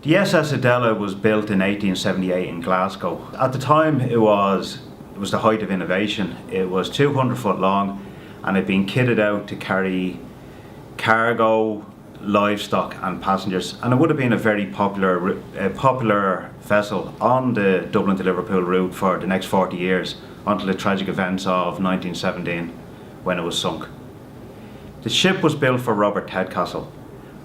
The SS Adela was built in 1878 in Glasgow. At the time it was the height of innovation. It was 200 foot long and it had been kitted out to carry cargo, livestock and passengers, and it would have been a very popular vessel on the Dublin to Liverpool route for the next 40 years until the tragic events of 1917 when it was sunk. The ship was built for Robert Tedcastle.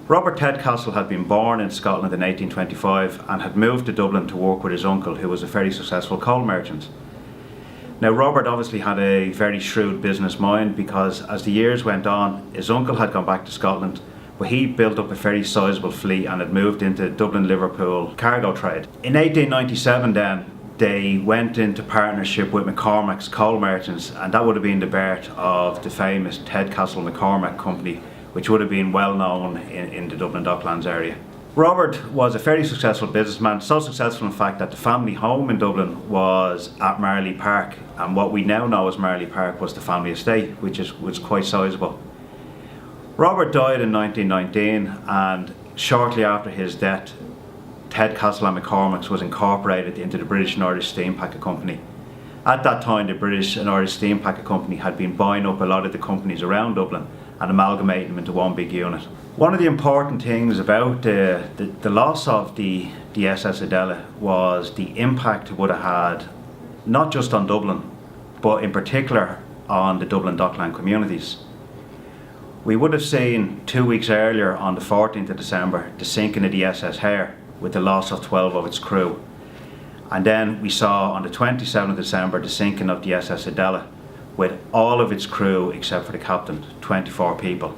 Robert Tedcastle had been born in Scotland in 1825 and had moved to Dublin to work with his uncle, who was a very successful coal merchant. Now, Robert obviously had a very shrewd business mind, because as the years went on, his uncle had gone back to Scotland, but he built up a very sizable fleet and had moved into Dublin-Liverpool cargo trade. In 1897 then, they went into partnership with McCormack's coal merchants, and that would have been the birth of the famous Tedcastle McCormack Company, which would have been well known in the Dublin Docklands area. Robert was a very successful businessman, so successful in fact that the family home in Dublin was at Marley Park, and what we now know as Marley Park was the family estate, which was quite sizable. Robert died in 1919, and shortly after his death, Tedcastle and McCormack's was incorporated into the British and Irish Steam Packet Company. At that time, the British and Irish Steam Packet Company had been buying up a lot of the companies around Dublin and amalgamating them into one big unit. One of the important things about the loss of the SS Adela was the impact it would have had, not just on Dublin, but in particular on the Dublin Dockland communities. We would have seen 2 weeks earlier, on the 14th of December, the sinking of the SS Hare with the loss of 12 of its crew. And then we saw on the 27th of December the sinking of the SS Adela with all of its crew except for the captain, 24 people.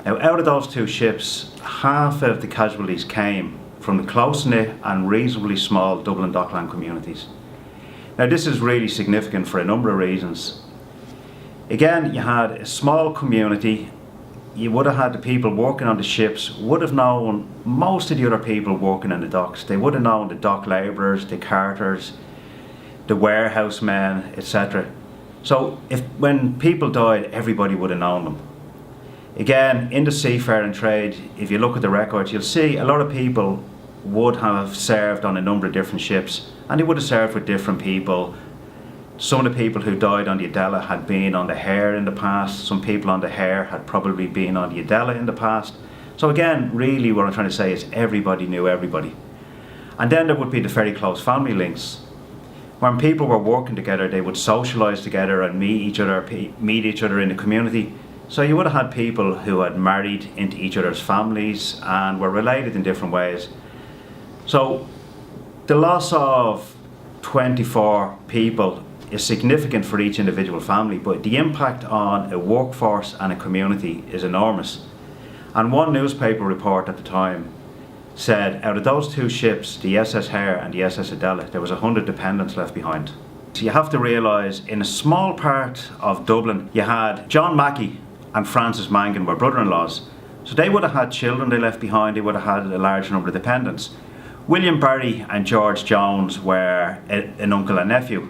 Now, out of those two ships, half of the casualties came from the close-knit and reasonably small Dublin Dockland communities. Now, this is really significant for a number of reasons. Again, you had a small community. You would have had the people working on the ships, would have known most of the other people working in the docks. They would have known the dock labourers, the carters, the warehouse men, etc. So when people died, everybody would have known them. Again, in the seafaring trade, if you look at the records, you'll see a lot of people would have served on a number of different ships, and they would have served with different people. Some of the people who died on the Adela had been on the Hare in the past. Some people on the Hare had probably been on the Adela in the past. So again, really what I'm trying to say is everybody knew everybody. And then there would be the very close family links. When people were working together, they would socialise together and meet each other in the community. So you would have had people who had married into each other's families and were related in different ways. So the loss of 24 people is significant for each individual family, but the impact on a workforce and a community is enormous. And one newspaper report at the time said out of those two ships, the SS Hare and the SS Adela, there was 100 dependents left behind. So you have to realise, in a small part of Dublin, you had John Mackey and Francis Mangan were brother-in-laws. So they would have had children they left behind, they would have had a large number of dependents. William Barry and George Jones were an uncle and nephew.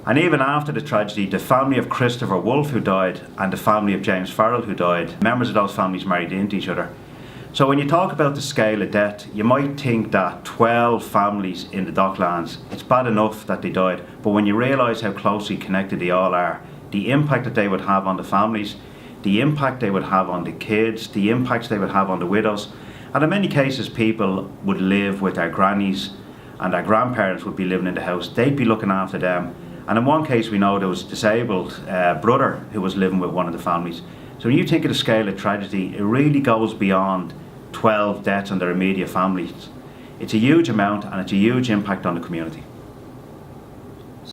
And even after the tragedy, the family of Christopher Wolfe, who died, and the family of James Farrell, who died, members of those families married into each other. So when you talk about the scale of death, you might think that 12 families in the Docklands, it's bad enough that they died, but when you realise how closely connected they all are, the impact that they would have on the families, the impact they would have on the kids, the impacts they would have on the widows, and in many cases people would live with their grannies and their grandparents would be living in the house, they'd be looking after them. And in one case we know there was a disabled brother who was living with one of the families. So when you think of the scale of tragedy, it really goes beyond 12 deaths on their immediate families. It's a huge amount and it's a huge impact on the community.